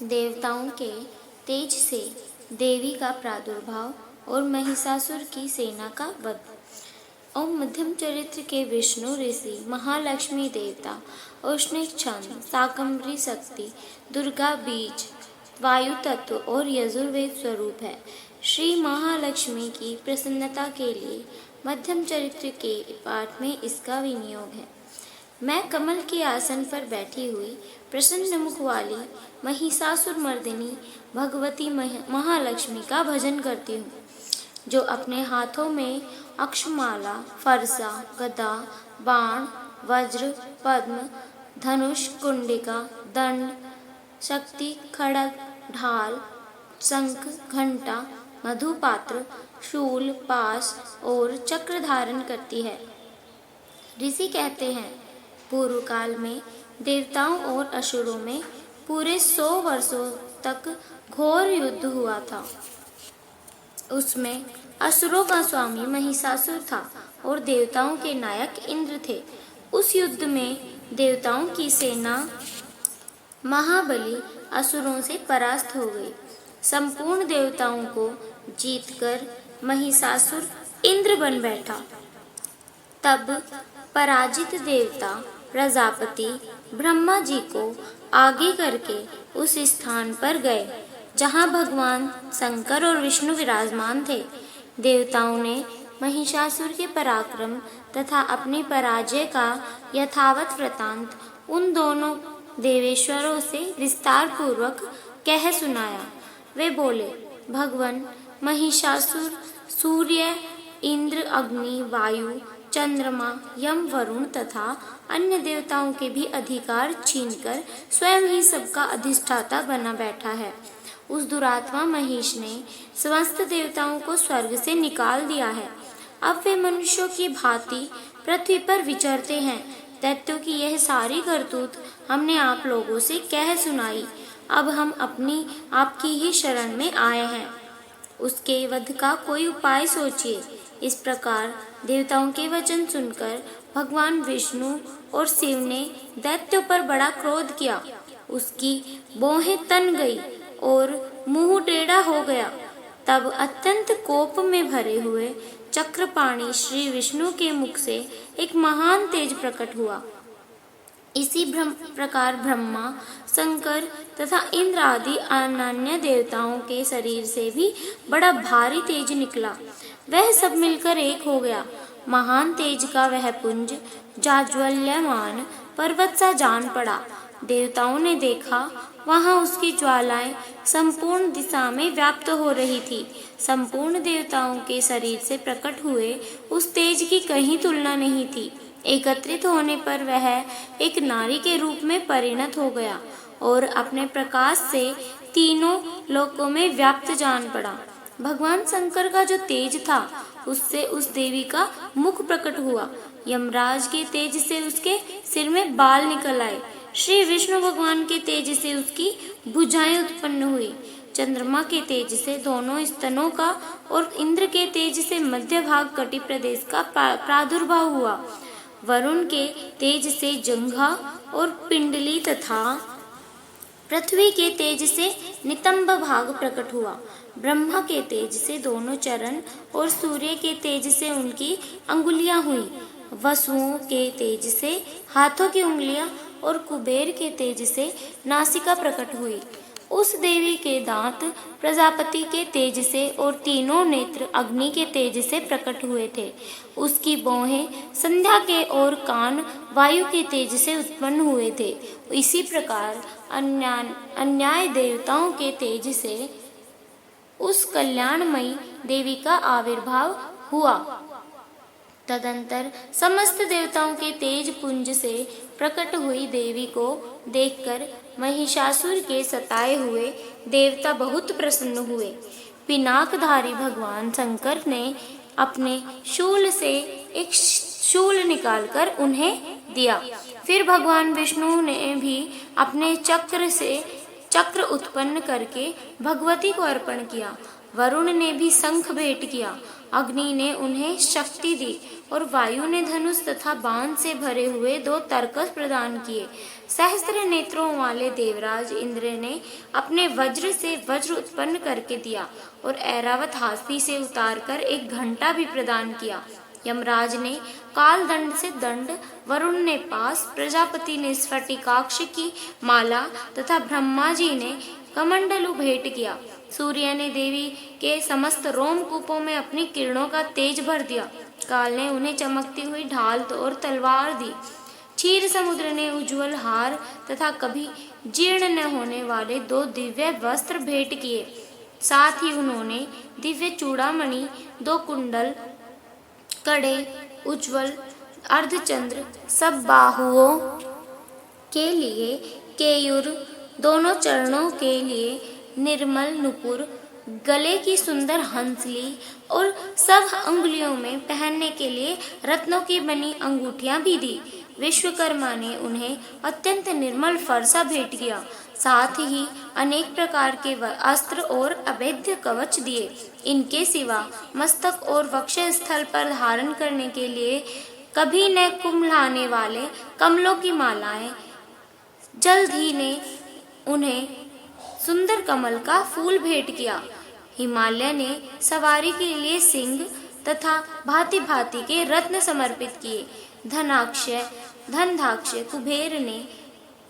देवताओं के तेज से देवी का प्रादुर्भाव और महिषासुर की सेना का वध। और मध्यम चरित्र के विष्णु ऋषि, महालक्ष्मी देवता, औष्णिक छंद, शाकंभरी शक्ति, दुर्गा बीज, वायु तत्व और यजुर्वेद स्वरूप है। श्री महालक्ष्मी की प्रसन्नता के लिए मध्यम चरित्र के पाठ में इसका विनियोग है। मैं कमल के आसन पर बैठी हुई प्रसन्न मुख वाली महिषासुर मर्दिनी भगवती महालक्ष्मी का भजन करती हूँ, जो अपने हाथों में अक्षमाला, फरसा, गदा, बाण, वज्र, पद्म, धनुष, कुंडिका, दंड, शक्ति, खड्ग, ढाल, शंख, घंटा, मधुपात्र, शूल, पाश और चक्र धारण करती है। ऋषि कहते हैं, पूर्व काल में देवताओं और असुरों में पूरे 100 वर्षों तक घोर युद्ध हुआ था। उसमें असुरों का स्वामी महिषासुर था और देवताओं के नायक इंद्र थे। उस युद्ध में देवताओं की सेना महाबली असुरों से परास्त हो गई। संपूर्ण देवताओं को जीतकर महिषासुर इंद्र बन बैठा। तब पराजित देवता प्रजापति ब्रह्मा जी को आगे करके उस स्थान पर गए जहां भगवान शंकर और विष्णु विराजमान थे। देवताओं ने महिषासुर के पराक्रम तथा अपनी पराजय का यथावत वृतांत उन दोनों देवेश्वरों से विस्तार पूर्वक कह सुनाया। वे बोले, भगवान महिषासुर सूर्य, इंद्र, अग्नि, वायु, चंद्रमा, यम, वरुण तथा अन्य देवताओं के भी अधिकार छीनकर स्वयं ही सबका अधिष्ठाता बना बैठा है। उस दुरात्मा महिष ने समस्त देवताओं को स्वर्ग से निकाल दिया है। अब वे मनुष्यों की भांति पृथ्वी पर विचरते हैं। दैत्यों की यह सारी करतूत हमने आप लोगों से कह सुनाई। अब हम अपनी आपकी ही शरण में आए हैं। उसके वध का कोई उपाय सोचिए। इस प्रकार देवताओं के वचन सुनकर भगवान विष्णु और शिव ने दैत्यों पर बड़ा क्रोध किया। उसकी भौहें तन गई और मुंह टेढ़ा हो गया। तब अत्यंत कोप में भरे हुए चक्रपाणी श्री विष्णु के मुख से एक महान तेज प्रकट हुआ। इसी प्रकार ब्रह्मा, शंकर तथा इंद्र आदि अन्य देवताओं के शरीर से भी बड़ा भारी तेज निकला। वह सब मिलकर एक हो गया। महान तेज का वह पुंज जाज्वल्यमान पर्वत सा जान पड़ा। देवताओं ने देखा, वहां उसकी ज्वालाएं संपूर्ण दिशा में व्याप्त हो रही थी। संपूर्ण देवताओं के शरीर से प्रकट हुए उस तेज की कहीं तुलना नहीं थी। एकत्रित होने पर वह एक नारी के रूप में परिणत हो गया और अपने प्रकाश से तीनों लोकों में व्याप्त जान पड़ा। भगवान शंकर का जो तेज था, उससे उस देवी का मुख प्रकट हुआ। यमराज के तेज से उसके सिर में बाल निकल आए। श्री विष्णु भगवान के तेज से उसकी भुजाएं उत्पन्न हुई। चंद्रमा के तेज से दोनों स्तनों का और इंद्र के तेज से मध्य भाग कटि प्रदेश का प्रादुर्भाव हुआ। वरुण के तेज से जंघा और पिंडली तथा पृथ्वी के तेज से नितंब भाग प्रकट हुआ। ब्रह्मा के तेज से दोनों चरण और सूर्य के तेज से उनकी अंगुलियां हुई। वसुओं के तेज से हाथों की उंगलियां और कुबेर के तेज से नासिका प्रकट हुई। उस देवी के दांत प्रजापति के तेज से और तीनों नेत्र अग्नि के तेज से प्रकट हुए थे। उसकी भौहें संध्या के और कान वायु के तेज से उत्पन्न हुए थे। इसी प्रकार अन्याय देवताओं के तेज से उस कल्याणमयी देवी का आविर्भाव हुआ। तदंतर समस्त देवताओं के तेज पुंज से प्रकट हुई देवी को देखकर महिषासुर के सताए हुए देवता बहुत प्रसन्न हुए। पिनाकधारी भगवान शंकर ने अपने शूल से एक शूल निकालकर उन्हें दिया। फिर भगवान विष्णु ने भी अपने चक्र से चक्र उत्पन्न करके भगवती को अर्पण किया। वरुण ने भी शंख भेंट किया। अग्नि ने उन्हें शक्ति दी और वायु ने धनुष तथा बाण से भरे हुए 2 तरकस प्रदान किए। सहस्त्र नेत्रों वाले देवराज इंद्र ने अपने वज्र से वज्र उत्पन्न करके दिया और ऐरावत हाथी से उतारकर एक घंटा भी प्रदान किया। यमराज ने काल दंड से दंड, वरुण ने पास, प्रजापति ने स्फटिकाक्ष की माला तथा ब्रह्मा जी ने कमंडलु भेंट किया। सूर्य ने देवी के समस्त रोमकूपों में अपनी किरणों का तेज भर दिया। काल ने उन्हें चमकती हुई ढाल और तलवार दी। क्षीर समुद्र ने उज्ज्वल हार तथा कभी जीर्ण न होने वाले 2 दिव्य वस्त्र भेंट किए। साथ ही उन्होंने दिव्य चूड़ामणि, 2 कुंडल, कड़े, उज्ज्वल अर्धचंद्र, सब बाहुओं के लिए केयूर, दोनों चरणों के लिए निर्मल नुपुर, गले की सुंदर हंसली और सब अंगुलियों में पहनने के लिए रत्नों की बनी अंगूठियां भी दी। विश्वकर्मा ने उन्हें अत्यंत निर्मल फरसा भेंट किया। साथ ही अनेक प्रकार के अस्त्र और अभेद्य कवच दिए। इनके सिवा मस्तक और वक्ष स्थल पर धारण करने के लिए कभी न कुम्हलाने वाले कमलों की मालाएं, जल्द ही ने उन्हें सुंदर कमल का फूल भेंट किया। हिमालय ने सवारी के लिए सिंह तथा भांति भांति के रत्न समर्पित किए। धनाक्ष कुबेर ने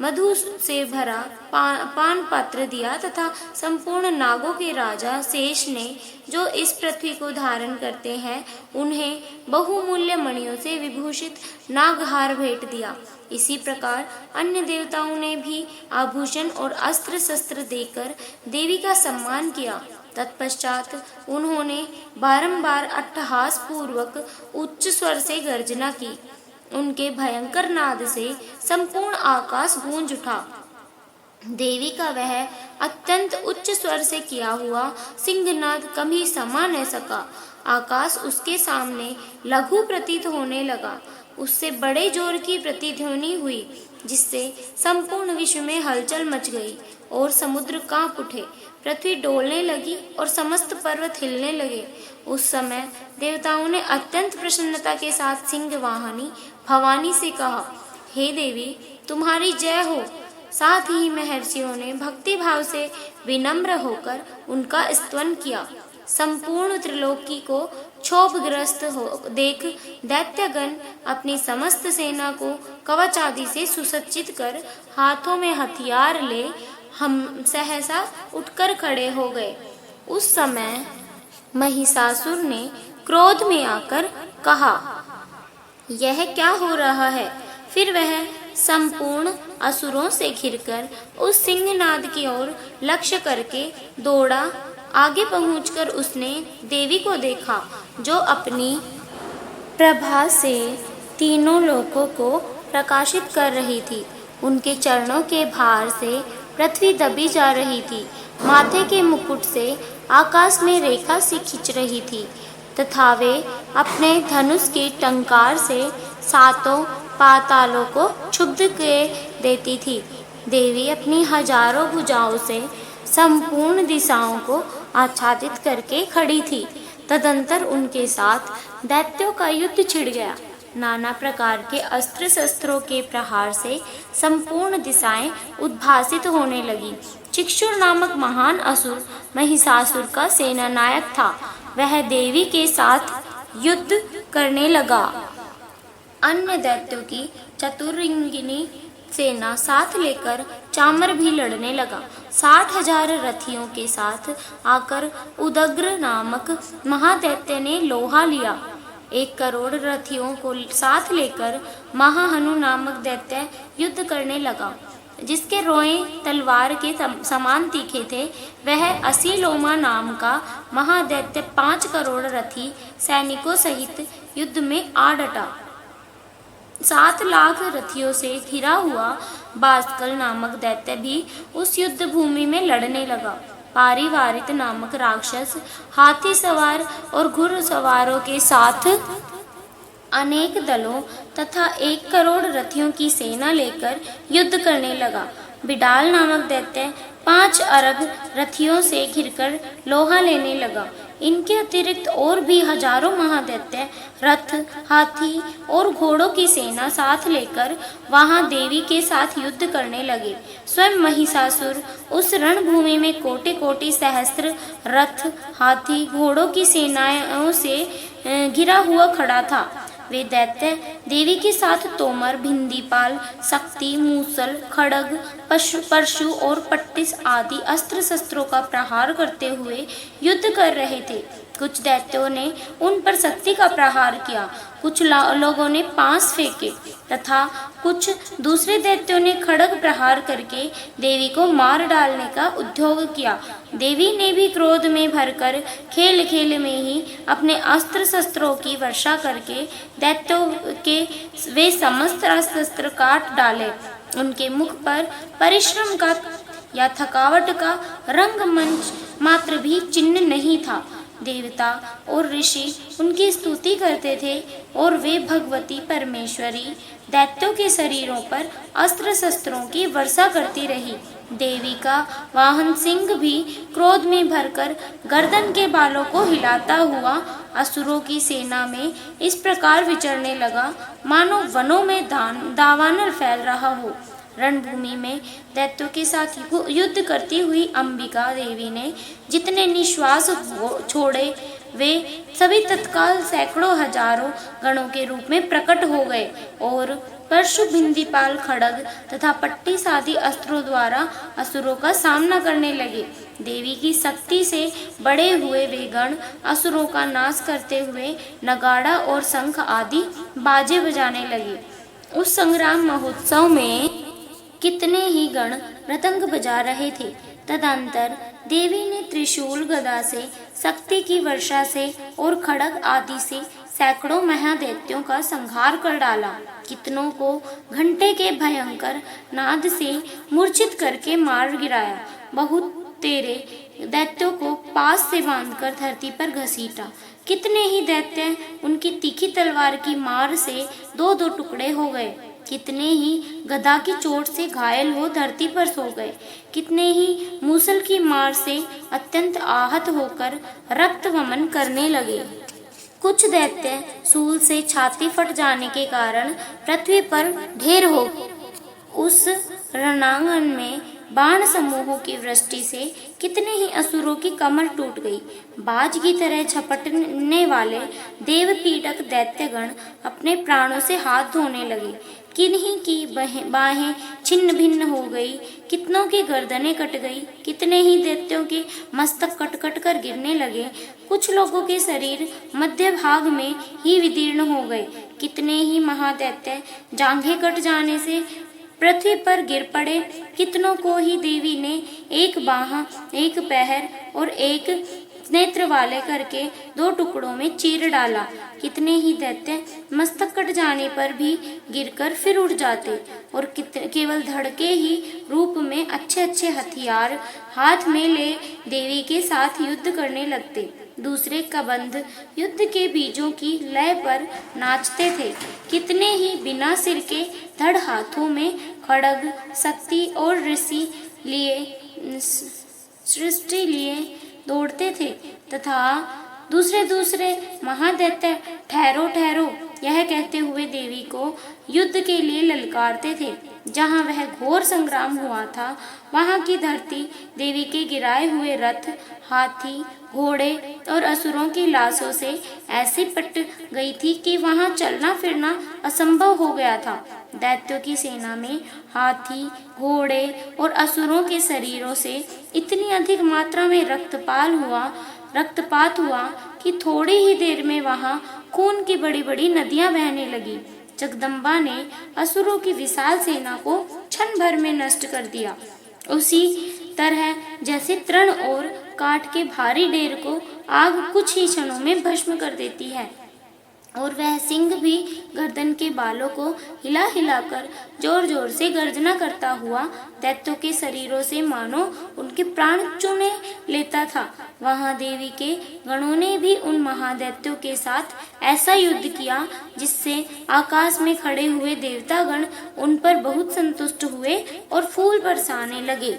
मधु से भरा पान पात्र दिया तथा संपूर्ण नागों के राजा शेष ने, जो इस पृथ्वी को धारण करते हैं, उन्हें बहुमूल्य मणियों से विभूषित नागहार भेंट दिया। इसी प्रकार अन्य देवताओं ने भी आभूषण और अस्त्र शस्त्र देकर देवी का सम्मान किया। तत्पश्चात उन्होंने बारंबार अट्टहास पूर्वक उच्च स्वर से गर्जना की। उनके भयंकर नाद से संपूर्ण आकाश गूंज उठा। देवी का वह अत्यंत उच्च स्वर से किया हुआ सिंहनाद कभी समा न सका। आकाश उसके सामने लघु प्रतीत होने लगा। उससे बड़े जोर की प्रतिध्वनि हुई, जिससे संपूर्ण विश्व में हलचल मच गई और समुद्र कांप उठे। पृथ्वी डोलने लगी और समस्त पर्वत हिलने लगे। उस समय देवताओं ने अत्यंत प्रसन्नता के साथ सिंह वाहनी भवानी से कहा, हे देवी, तुम्हारी जय हो। साथ ही महर्षियों ने भक्ति भाव से विनम्र होकर उनका स्तवन किया। संपूर्ण त्रिलोकी को क्षोभग्रस्त हो देख दैत्यगण अपनी समस्त सेना को कवच आदि से सुसज्जित कर हाथों में हथियार ले हम सहसा उठकर खड़े हो गए। उस समय महिषासुर ने क्रोध में आकर कहा, यह क्या हो रहा है? फिर वह संपूर्ण असुरों से घिरकर उस सिंहनाद की ओर लक्ष्य करके दौड़ा। आगे पहुंचकर उसने देवी को देखा, जो अपनी प्रभा से तीनों लोकों को प्रकाशित कर रही थी। उनके चरणों के भार से पृथ्वी दबी जा रही थी। माथे के मुकुट से आकाश में रेखा सी खिंच रही थी तथा वे अपने धनुष के टंकार से सातों पातालों को क्षुब्ध कर देती थी। देवी अपनी हजारों भुजाओं से संपूर्ण दिशाओं को आच्छादित करके खड़ी थी। तदंतर उनके साथ दैत्यों का युद्ध छिड़ गया। नाना प्रकार के अस्त्र शस्त्रों के प्रहार से संपूर्ण दिशाएं उद्भासित होने लगी। चिक्षुर नामक महान असुर महिषासुर का सेनानायक था। वह देवी के साथ युद्ध करने लगा। अन्य दैत्यों की चतुरंगिनी सेना साथ लेकर चामर भी लड़ने लगा। 60,000 रथियों के साथ आकर उदग्र नामक महादैत्य ने लोहा लिया। 1 करोड़ रथियों को साथ लेकर महाहनु नामक दैत्य युद्ध करने लगा, जिसके रोए तलवार के समान तीखे थे। वह असीलोमा नाम का महादैत्य 5 करोड़ रथी सैनिकों सहित युद्ध में आ डटा। 7 लाख रथियों से घिरा हुआ बास्कल नामक दैत्य भी उस युद्ध भूमि में लड़ने लगा। पारिवारित नामक राक्षस हाथी सवार और घुड़सवारों के साथ अनेक दलों तथा 1 करोड़ रथियों की सेना लेकर युद्ध करने लगा। बिडाल नामक दैत्य 5 अरब रथियों से घिरकर लोहा लेने लगा। इनके अतिरिक्त और भी हजारों महादैत्य रथ, हाथी और घोड़ों की सेना साथ लेकर वहां देवी के साथ युद्ध करने लगे। स्वयं महिषासुर उस रणभूमि में कोटि कोटि सहस्त्र रथ, हाथी, घोड़ों की सेनाओं से घिरा हुआ खड़ा था। वे दैत्य देवी के साथ तोमर, भिंदीपाल, शक्ति, मूसल, खड्ग, परशु और पट्टिस आदि अस्त्र शस्त्रों का प्रहार करते हुए युद्ध कर रहे थे। कुछ दैत्यों ने उन पर शक्ति का प्रहार किया, कुछ लोगों ने पास फेंके तथा कुछ दूसरे दैत्यों ने खड्ग प्रहार करके देवी को मार डालने का उद्योग किया। देवी ने भी क्रोध में भरकर खेल खेल में ही अपने अस्त्र शस्त्रों की वर्षा करके दैत्यों के वे समस्त शस्त्र काट डाले। उनके मुख पर परिश्रम का या थकावट का रंगमंच मात्र भी चिन्ह नहीं था। देवता और ऋषि उनकी स्तुति करते थे और वे भगवती परमेश्वरी दैत्यों के शरीरों पर अस्त्र शस्त्रों की वर्षा करती रही। देवी का वाहन सिंह भी क्रोध में भरकर गर्दन के बालों को हिलाता हुआ असुरों की सेना में इस प्रकार विचरने लगा मानो वनों में दावानल फैल रहा हो। रणभूमि में दैत्यों के साथ युद्ध करती हुई अंबिका देवी ने जितने निश्वास छोड़े वे सभी तत्काल सैकड़ों हजारों गणों के रूप में प्रकट हो गए और परशु, भिंदीपाल, खड्ग तथा पट्टिस आदि अस्त्रों द्वारा असुरों का सामना करने लगे। देवी की शक्ति से बड़े हुए वे गण असुरों का नाश करते हुए नगाड़ा और शंख आदि बाजे बजाने लगे। उस संग्राम महोत्सव में कितने ही गण मृदंग बजा रहे थे। तदंतर देवी ने त्रिशूल, गदा से, शक्ति की वर्षा से और खड्ग आदि से सैकड़ों महादैत्यों का संहार कर डाला। कितनों को घंटे के भयंकर नाद से मूर्छित करके मार गिराया। बहुत तेरे दैत्यों को पास से बांधकर धरती पर घसीटा। कितने ही दैत्य उनकी तीखी तलवार की मार से दो दो टुकड़े हो गए। कितने ही गदा की चोट से घायल हो धरती पर सो गए। कितने ही मूसल की मार से अत्यंत आहत होकर रक्त वमन करने लगे। कुछ दैत्य सूल से छाती फट जाने के कारण पृथ्वी पर ढेर हो गए। उस रणांगन में बाण समूहों की वृष्टि से कितने ही असुरों की कमर टूट गई। बाज की तरह झपटने वाले देव पीड़क दैत्यगण अपने प्राणों से हाथ धोने लगे। किन्हीं की बाहें छिन्न भिन्न हो गई, कितनों की गर्दनें कट गई, कितने ही दैत्यों के मस्तक कट कट कर गिरने लगे। कुछ लोगों के शरीर मध्य भाग में ही विदीर्ण हो गए। कितने ही महादैत्य जांघें कट जाने से पृथ्वी पर गिर पड़े। कितनों को ही देवी ने एक बाह, एक पैर और एक नेत्र वाले करके दो टुकड़ों में चीर डाला। कितने ही दैत्य मस्तक कट जाने पर भी गिरकर फिर उठ जाते और केवल धड़ के ही रूप में अच्छे अच्छे हथियार हाथ में ले देवी के साथ युद्ध करने लगते। दूसरे कबंध युद्ध के बीजों की लय पर नाचते थे। कितने ही बिना सिर के धड़ हाथों में खड्ग, शक्ति और सृष्टि लिए दौड़ते थे तथा दूसरे महादैत्य ठहरो ठहरो यह कहते हुए देवी को युद्ध के लिए ललकारते थे। जहाँ वह घोर संग्राम हुआ था वहाँ की धरती देवी के गिराए हुए रथ, हाथी, घोड़े और असुरों की लाशों से ऐसी पट गई थी कि वहाँ चलना फिरना असंभव हो गया था। दैत्यों की सेना में हाथी, घोड़े और असुरों के शरीरों से इतनी अधिक मात्रा में रक्तपात हुआ कि थोड़ी ही देर में वहाँ खून की बड़ी बड़ी नदियां बहने लगी। जगदम्बा ने असुरों की विशाल सेना को क्षण भर में नष्ट कर दिया। उसी तरह जैसे तृण और काठ के भारी ढेर को आग कुछ ही क्षणों में भस्म कर देती है, और वह सिंह भी गर्दन के बालों को हिला हिलाकर जोर जोर से गर्जना करता हुआ दैत्यों के शरीरों से मानो उनके प्राण चुने लेता था। वहां देवी के गणों ने भी उन महादैत्यों के साथ ऐसा युद्ध किया जिससे आकाश में खड़े हुए देवतागण उन पर बहुत संतुष्ट हुए और फूल बरसाने लगे।